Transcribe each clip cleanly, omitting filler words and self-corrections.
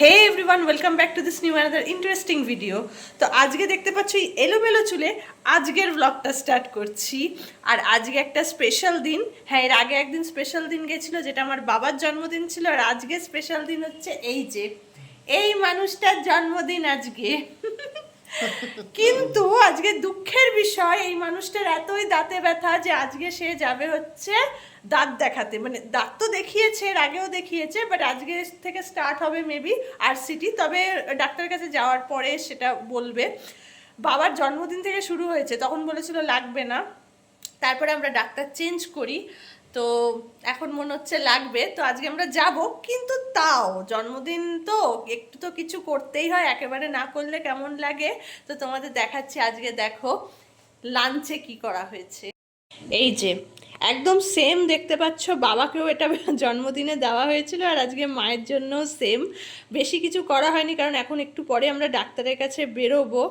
Hey everyone, welcome back to this new another interesting video. তো আজকে দেখতে পাচ্ছ এই এলোমেলো চুলে আজকের ব্লগটা স্টার্ট করছি। আর আজকে একটা স্পেশাল দিন। হ্যাঁ, এর আগে একদিন স্পেশাল দিন গেছিলো, যেটা আমার বাবার জন্মদিন ছিল। আর আজকে স্পেশাল দিন হচ্ছে এই মানুষটার জন্মদিন আজকে। কিন্তু আজকে দুঃখের বিষয়, এই মানুষটার এতই দাঁতে ব্যথা যে আজকে সে যাবে হচ্ছে দাঁত দেখাতে। মানে দাঁত তো দেখিয়েছে, এর আগেও দেখিয়েছে, বাট আজকে থেকে স্টার্ট হবে মেবি আরসিটি। তবে ডাক্তারের কাছে যাওয়ার পরে সেটা বলবে। বাবার জন্মদিন থেকে শুরু হয়েছে, তখন বলেছিল লাগবে না, তারপরে আমরা ডাক্তার চেঞ্জ করি, তো এখন মনে হচ্ছে লাগবে। তো আজকে আমরা যাব, কিন্তু তাও জন্মদিন তো একটু তো কিছু করতেই হয়, একেবারে না করলে কেমন লাগে। তো তোমাদের দেখাচ্ছি আজকে, দেখো লাঞ্চে কি করা হয়েছে। এই যে একদম সেম দেখতে পাচ্ছ, বাবাকেও এটা জন্মদিনে দেওয়া হয়েছিল, আর আজকে মায়ের জন্য সেম। বেশি কিছু করা হয়নি, কারণ এখন একটু পরে আমরা ডাক্তারের কাছে বেরোবো,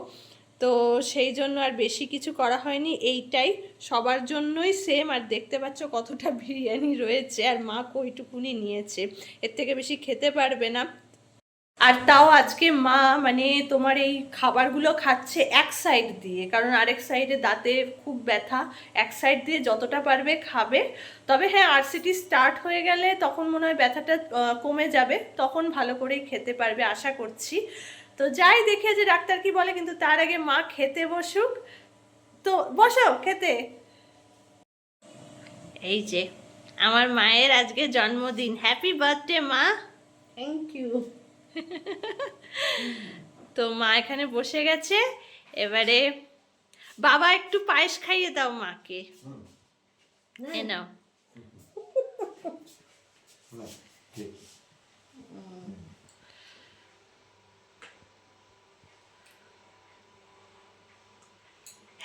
তো সেই জন্য আর বেশি কিছু করা হয়নি। এইটাই সবার জন্যই সেম। আর দেখতে পাচ্ছ কতটা বিরিয়ানি রয়েছে, আর মা কইটুকুনি নিয়েছে, এর থেকে বেশি খেতে পারবে না। আর তাও আজকে মা মানে তোমার এই খাবারগুলো খাচ্ছে এক সাইড দিয়ে, কারণ আরেক সাইডে দাঁতে খুব ব্যথা। এক সাইড দিয়ে যতটা পারবে খাবে। তবে হ্যাঁ, আরসিটি স্টার্ট হয়ে গেলে তখন মনে হয় ব্যথাটা কমে যাবে, তখন ভালো করেই খেতে পারবে আশা করছি। তো যাই দেখে যে ডাক্তার কি বলে, কিন্তু তার আগে মা খেতে বসুক। তো বসো খেতে। এই যে আমার মায়ের আজকে জন্মদিন, হ্যাপি বার্থডে মা। Thank you. তো মা এখানে বসে গেছে, এবারে বাবা একটু পায়েস খাইয়ে দাও মাকে। এ নাও।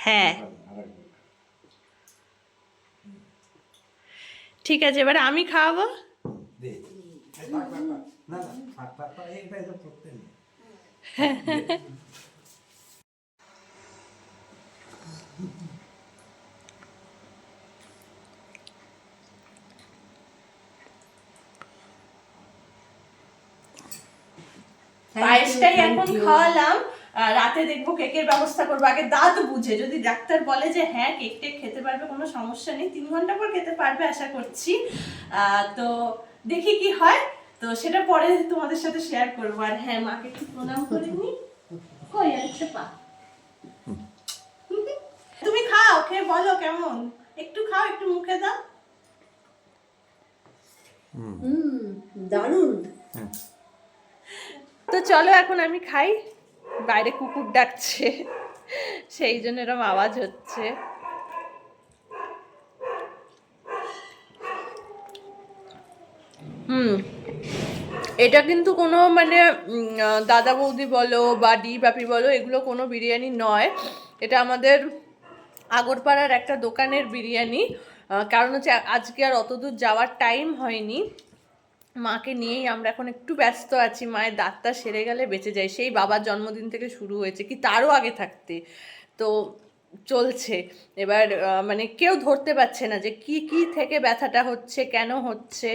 হ্যাঁ ঠিক আছে, এবারে আমি খাওয়াবো। পায়েসটাই এখন খাওয়ালাম। রাতে দেখবো কেকের ব্যবস্থা করবো, আগে দাঁত বুঝে। যদি ডাক্তার বলে যে হ্যাঁ কেক টেক খেতে পারবে, কোনো সমস্যা নেই, 3 ঘন্টা পর খেতে পারবে আশা করছি। তো দেখি কি হয়, তো সেটা পরে তোমাদের সাথে শেয়ার করবো। আর হ্যাঁ, মাকে একটু প্রণাম করে নি। কই আছে পা? তুমি খাও, খেয়ে বলো কেমন। একটু খাও, একটু মুখে দাও। দারুণ। তো চলো এখন আমি খাই, বাইরে কুকুর ডাকছে, সেই জন্য এরকম আওয়াজ হচ্ছে। এটা কিন্তু কোনো মানে দাদা বৌদি বলো বা ডি বাপি বলো, এগুলো কোনো বিরিয়ানি নয়। এটা আমাদের আগরপাড়ার একটা দোকানের বিরিয়ানি। কারণ হচ্ছে আজকে আর অত দূর যাওয়ার টাইম হয়নি, মাকে নিয়েই আমরা এখন একটু ব্যস্ত আছি। মায়ের দাঁতটা সেরে গেলে বেঁচে যায়, সেই বাবার জন্মদিন থেকে শুরু হয়েছে, কি তারও আগে থাকতে। তো চলছে এবার, মানে কেউ ধরতে পারছে না যে কি কি থেকে ব্যথাটা হচ্ছে, কেন হচ্ছে।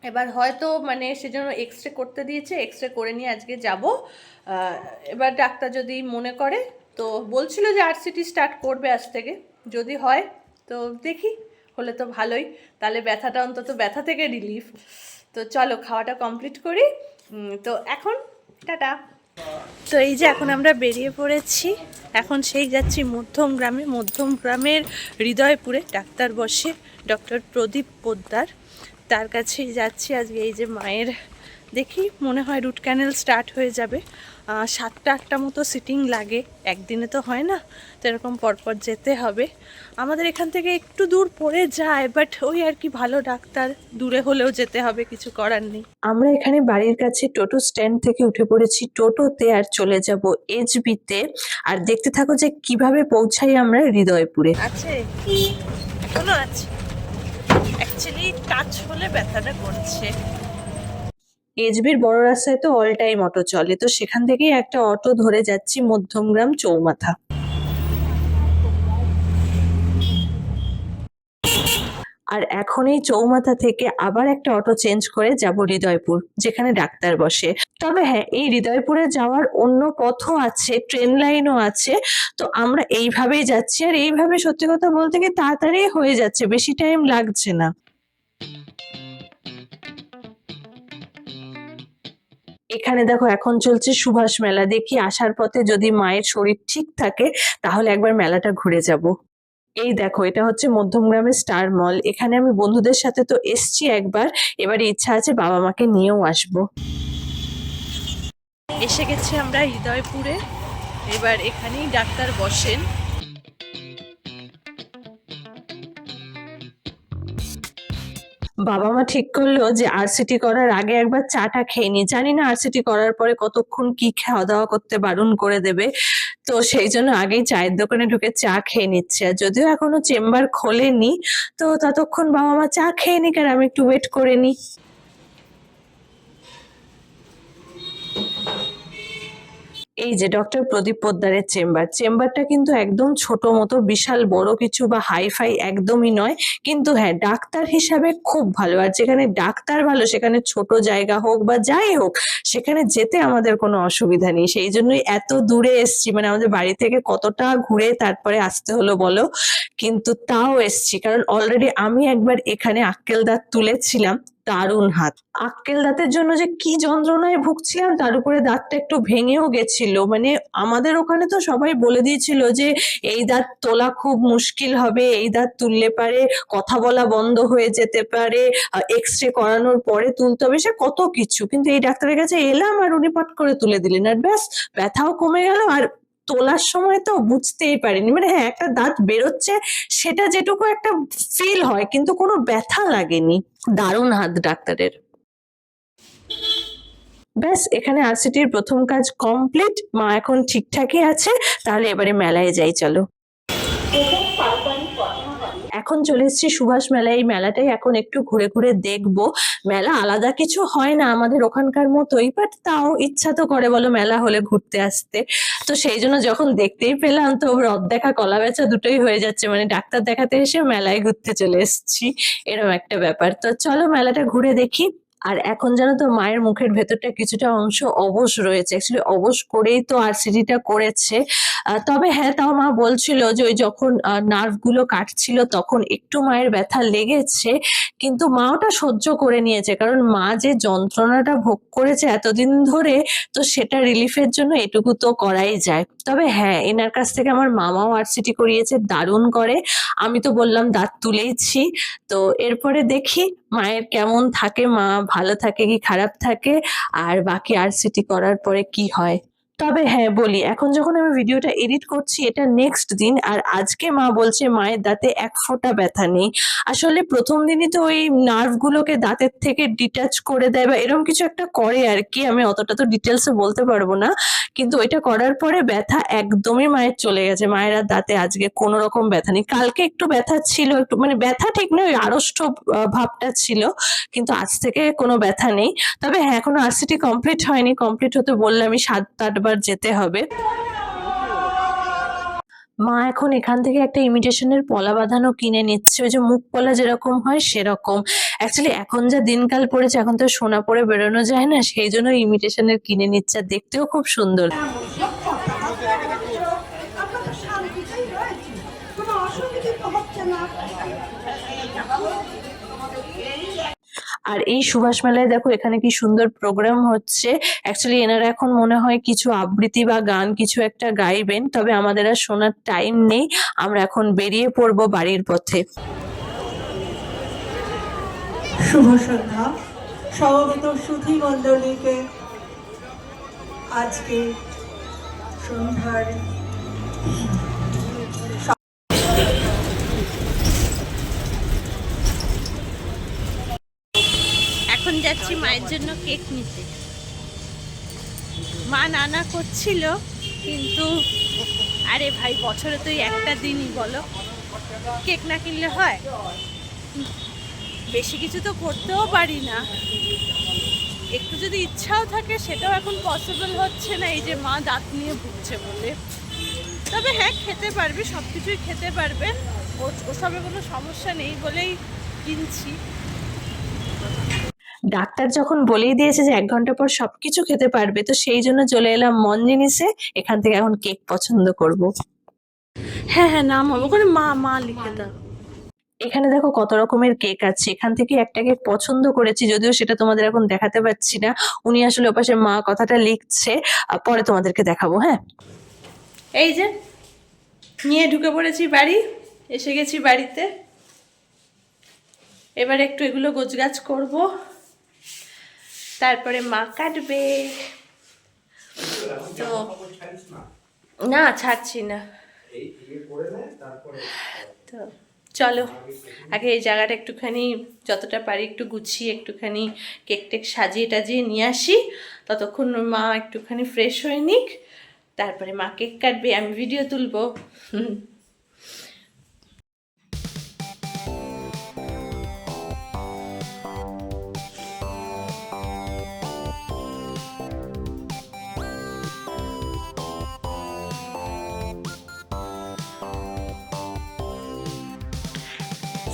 এবার হয়তো মানে সেজন্য এক্স রে করতে দিয়েছে, এক্স রে করে নিয়ে আজকে যাব। এবার ডাক্তার যদি মনে করে, তো বলছিল যে আরসিটি স্টার্ট করবে আজ থেকে, যদি হয় তো দেখি, হলে তো ভালোই, তাহলে ব্যথাটা অন্তত ব্যথা থেকে রিলিফ। তো চলো খাওয়াটা কমপ্লিট করি। তো এখন টাটা। তো এই যে এখন আমরা বেরিয়ে পড়েছি, এখন সেই যাচ্ছি মধ্যমগ্রামে। মধ্যমগ্রামের হৃদয়পুরে ডাক্তার বসে, ডক্টর প্রদীপ পোদ্দার, তার কাছেই যাচ্ছি আজকে। এই যে মায়ের দেখি মনে হয় রুট ক্যানেল স্টার্ট হয়ে যাবে। 7-8টা মতো সিটিং লাগে, একদিনে তো হয় না, তো এরকম পরপর যেতে হবে। আমাদের এখান থেকে একটু দূর পড়ে যায়, বাট ওই আর কি, ভালো ডাক্তার, দূরে হলেও যেতে হবে, কিছু করার নেই। আমরা এখানে বাড়ির কাছে টোটো স্ট্যান্ড থেকে উঠে পড়েছি টোটোতে, আর চলে যাব এইচবিতে। আর দেখতে থাকো যে কিভাবে পৌঁছাই আমরা হৃদয়পুরে। আছে কি এখনো আছে, অ্যাকচুয়ালি টাচ হলে ব্যথাটা করছে। এইচবির বড় রাস্তায় তো অল টাইম অটো চলে, তো সেখান থেকেই একটা অটো ধরে যাচ্ছি মধ্যমগ্রাম চৌমাথা। আর এখন এই চৌমাথা থেকে আবার একটা অটো চেঞ্জ করে যাব হৃদয়পুর, যেখানে ডাক্তার বসে। তবে হ্যাঁ, এই হৃদয়পুরে যাওয়ার অন্য পথও আছে, ট্রেন লাইনও আছে। তো আমরা এইভাবেই যাচ্ছি, আর এইভাবে সত্যি কথা বলতে কি তাড়াতাড়ি হয়ে যাচ্ছে, বেশি টাইম লাগছে না। এখানে দেখো এখন চলছে সুভাষ মেলা, দেখি আসার পথে যদি মায়ের শরীর ঠিক থাকে তাহলে একবার মেলাটা ঘুরে যাব। এই দেখো, এটা হচ্ছে মধ্যমগ্রামের স্টার মল। এখানে আমি বন্ধুদের সাথে তো এসছি একবার, এবারে ইচ্ছা আছে বাবা মাকে নিয়েও আসবো। এসে গেছি আমরা হৃদয়পুরে, এবার এখানেই ডাক্তার বসেন। বাবা মা ঠিক করলো যে আরসিটি করার আগে একবার চাটা খেয়ে নি, জানি না আরসিটি করার পরে কতক্ষণ কি খাওয়া দাওয়া করতে বারণ করে দেবে, তো সেই জন্য আগেই চায়ের দোকানে ঢুকে চা খেয়ে নিচ্ছে। আর যদিও এখনো চেম্বার খোলেনি, তো ততক্ষণ বাবা মা চা খেয়ে নিক আর আমি একটু ওয়েট করে নি। এই যে ডক্টর প্রদীপ পোদ্দারের চেম্বারটা কিন্তু একদম ছোট মতো, বিশাল বড় কিছু বা হাইফাই একদমই নয়, কিন্তু হ্যাঁ ডাক্তার হিসাবে খুব ভালো। আর যেখানে ডাক্তার ভালো সেখানে ছোট জায়গা হোক বা যাই হোক সেখানে যেতে আমাদের কোনো অসুবিধা নেই। সেই জন্যই এত দূরে এসছি, মানে আমাদের বাড়ি থেকে কতটা ঘুরে তারপরে আসতে হলো বলো, কিন্তু তাও এসছি কারণ অলরেডি আমি একবার এখানে আক্কেল দাঁত তুলেছিলাম। দারুণ হাত, আক্কেল দাঁতের জন্য যে কি যন্ত্রণায় ভুগছিলাম, তার উপরে দাঁতটা একটু ভেঙেও গেছিল। মানে আমাদের ওখানে তো সবাই বলে দিয়েছিল যে এই দাঁত তোলা খুব মুশকিল হবে, এই দাঁত তুললে পারে কথা বলা বন্ধ হয়ে যেতে পারে, এক্স-রে করানোর পরে তুলতে হবে, সে কত কিছু। কিন্তু এই ডাক্তারের কাছে এলাম আর উনি পট করে তুলে দিলেন, আর ব্যাস ব্যথাও কমে গেল। আর তোলার সময় তো বুঝতেই পারিনি, মানে হ্যাঁ একটা দাঁত বেরোচ্ছে সেটা যেটুকু একটা ফিল হয়, কিন্তু কোনো ব্যথা লাগেনি। দারুণ হাত ডাক্তারের। ব্যাস এখানে আরসিটির প্রথম কাজ কমপ্লিট, মা এখন ঠিকঠাকই আছে। তাহলে এবারে মেলায় যাই, চলো। এখন চলে এসেছি সুভাষ মেলায়। এই মেলাটাই এখন একটু ঘুরে ঘুরে দেখবো। মেলা আলাদা কিছু হয় না আমাদের ওখানকার মতোই, বাট তাও ইচ্ছা তো করে বলো মেলা হলে ঘুরতে আসতে। তো সেই জন্য যখন দেখতেই পেলাম তো রথ দেখা কলা বেচা দুটোই হয়ে যাচ্ছে, মানে ডাক্তার দেখাতে এসে মেলায় ঘুরতে চলে এসেছি, এরকম একটা ব্যাপার। তো চলো মেলাটা ঘুরে দেখি। আর এখন জানো তো মায়ের মুখের ভেতরটা কিছুটা অংশ অবশ রয়েছে, অ্যাকচুয়ালি অবশ করেই তো আরসিটিটা করেছে। তবে হ্যাঁ তাও মা বলছিল যে ওই যখন নার্ভ গুলো কাটছিল তখন একটু মায়ের ব্যথা লেগেছে, কিন্তু মা ওটা সহ্য করে নিয়েছে, কারণ মা যে যন্ত্রণাটা ভোগ করেছে এতদিন ধরে, তো সেটা রিলিফের জন্য এটুকু তো করাই যায়। তবে হ্যাঁ এনার কাছ থেকে আমার মামাও আরসিটি করিয়েছে, দারুণ করে। আমি তো বললাম দাঁত তুলেইছি, তো এরপরে দেখি মায়ের কেমন থাকে, মা ভালো থাকে কি খারাপ থাকে, আর বাকি আরসিটি করার পরে কি হয়। তবে হ্যাঁ বলি, এখন যখন আমি ভিডিওটা এডিট করছি এটা নেক্সট দিন, আর আজকে মা বলছে মায়ের দাঁতে এক ফোঁটা ব্যথা নেই। আসলে প্রথম দিনই তো ওই নার্ভ গুলোকে দাঁতের থেকে ডিটাচ করে দেয় বা এরকম কিছু একটা করে আর কি, আমি অতটা তো ডিটেলসে বলতে পারবো না, কিন্তু ওইটা করার পরে ব্যথা একদমই মায়ের চলে গেছে। মায়ের আর দাঁতে আজকে কোনো রকম ব্যথা নেই। কালকে একটু ব্যথা ছিল, একটু মানে ব্যথা ঠিক নয়, ওই আড়ষ্ট ভাবটা ছিল, কিন্তু আজ থেকে কোনো ব্যথা নেই। তবে হ্যাঁ এখনো আরসিটি কমপ্লিট হয়নি, কমপ্লিট হতে বললে আমি 7-8 বার যেতে হবে। মা এখন এখান থেকে একটা ইমিটেশনের পলা বাঁধানো কিনে নিচ্ছে, ওই যে মুখ পলা যেরকম হয় সেরকম। অ্যাকচুয়ালি এখন যা দিনকাল পড়েছে এখন তো সোনা পরে বেরোনো যায় না, সেই জন্য ইমিটেশনের কিনে নিচ্ছে, আর দেখতেও খুব সুন্দর। আর এই সুভাষ মেলায় দেখো এখানে কি সুন্দর প্রোগ্রাম হচ্ছে। অ্যাকচুয়ালি এনারা এখন মনে হয় কিছু আবৃত্তি বা গান কিছু একটা গাইবেন, তবে আমাদের আর শোনার টাইম নেই, আমরা এখন বেরিয়ে পড়বো বাড়ির পথে। শুভ সন্ধ্যা সমবেত সুধী মণ্ডলীকে। আজকে সন্ধ্যার এখন যাচ্ছি মায়ের জন্য কেক নিতে। মা নানা করছিল, কিন্তু আরে ভাই বছরে তো একটা দিনই বলো, কেক না কিনলে হয়? বেশি কিছু তো করতেও পারি না, একটু যদি ইচ্ছাও থাকে সেটাও এখন পসিবল হচ্ছে না, এই যে মা দাঁত নিয়ে ভুগছে বলে। তবে হ্যাঁ খেতে পারবে, সব কিছুই খেতে পারবে, ওসবে কোনো সমস্যা নেই বলেই কিনছি। ডাক্তার যখন বলেই দিয়েছে যে 1 ঘন্টা পর সবকিছু খেতে পারবে, তো সেই জন্য চলে এলাম মন জিনিসে। এখান থেকে এখন কেক পছন্দ করব। হ্যাঁ হ্যাঁ, নাম হবে ওখানে, মা মা লিখে দাও। এখানে দেখো কত রকমের কেক আছে, এখান থেকে একটা কেক পছন্দ করেছি, যদিও সেটা তোমাদের এখন দেখাতে পারছি না। উনি আসলে ওপাশে মা কথাটা লিখছে, পরে তোমাদেরকে দেখাবো। হ্যাঁ, এই যে নিয়ে ঢুকে পড়েছি বাড়ি, এসে গেছি বাড়িতে। এবার একটু এগুলো গোছগাছ করব, তারপরে মা কাটবে। তো না, ছাড়ছি না। তো চলো আগে এই জায়গাটা একটুখানি যতটা পারি একটু গুছিয়ে একটুখানি কেক টেক সাজিয়ে টাজিয়ে নিয়ে আসি। ততক্ষণ মা একটুখানি ফ্রেশ হয়ে নিক, তারপরে মা কেক কাটবে, আমি ভিডিও তুলবো।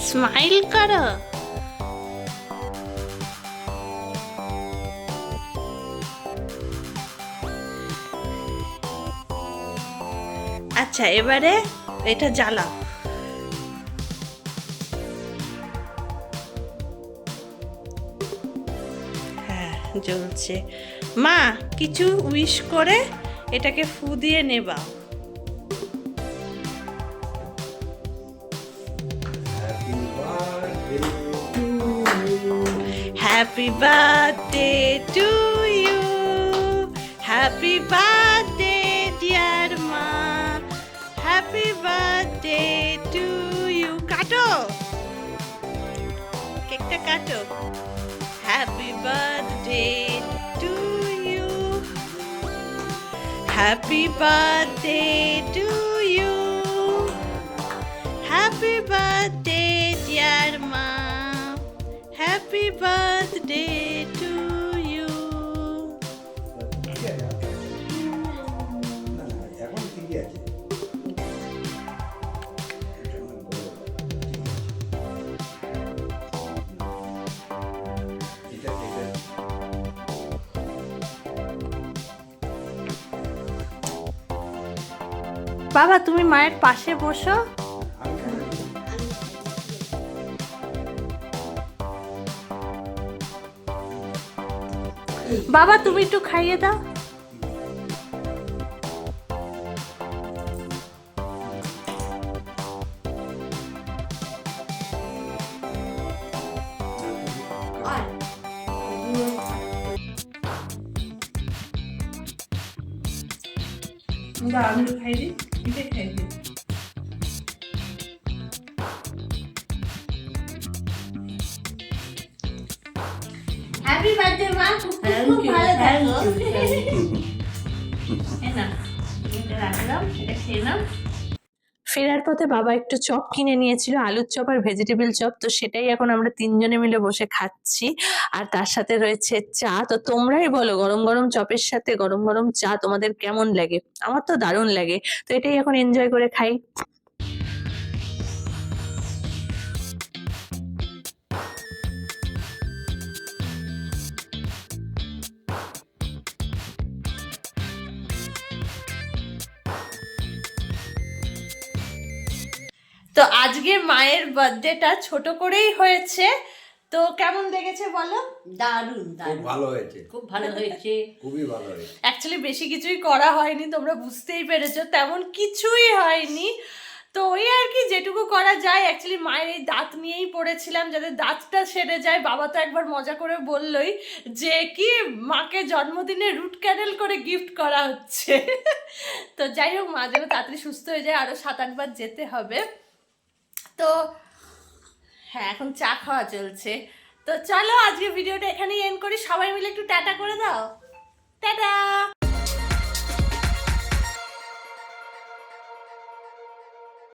স্মাইল করো। আচ্ছা, এবারে এটা জ্বালাও। হ্যাঁ জ্বলছে। মা কিছু উইশ করে এটাকে ফু দিয়ে নেবা। Happy birthday to you. Happy birthday dear ma. Happy birthday to you. কাটো কেকটা কাটো। Happy birthday to you. Happy birthday to you. Happy birthday dear ma. Happy birthday to you. বাবা তুমি মায়ের পাশে বসো। বাবা তুমি একটু খাইয়ে দাও। আমি খাই দিই, খাই দিই। হ্যাপি বার্থডে মা, খুব ভালো থাকো। এটা রাখলাম, এটা খেয়ে নাও। ফেরার পথে বাবা একটু চপ কিনে নিয়েছিল, আলুর চপ আর ভেজিটেবল চপ, তো সেটাই এখন আমরা 3 জনে মিলে বসে খাচ্ছি। আর তার সাথে রয়েছে চা। তো তোমরাই বলো, গরম গরম চপের সাথে গরম গরম চা তোমাদের কেমন লাগে? আমার তো দারুণ লাগে। তো এটাই এখন এনজয় করে খাই। তো আজকে মায়ের বার্থডেটা ছোট করেই হয়েছে, তো কেমন লেগেছে বলো? দারুণ খুব দারুণ, ভালো হয়েছে, খুব ভালো হয়েছে। খুবই ভালো হয়েছে। অ্যাকচুয়ালি বেশি কিছুই করা হয়নি, তোমরা বুঝতেই পেরেছো, তেমন কিছুই হয়নি। তো ওই আর কি যেটুকু করা যায়। অ্যাকচুয়ালি মায়ের এই দাঁত নিয়েই পড়েছিলাম, যাতে দাঁতটা সেরে যায়। বাবা তো একবার মজা করে বললই যে কি মাকে জন্মদিনে রুট ক্যানেল করে গিফট করা হচ্ছে। তো যাই হোক, মা যেন তাড়াতাড়ি সুস্থ হয়ে যায়, আরও 7-8 বার যেতে হবে। তো হ্যাঁ, এখন চা খাওয়া চলছে। তো চলো আজকে ভিডিওটা এখানেই এন্ড করি। সবাই মিলে একটু টাটা করে দাও। টাটা।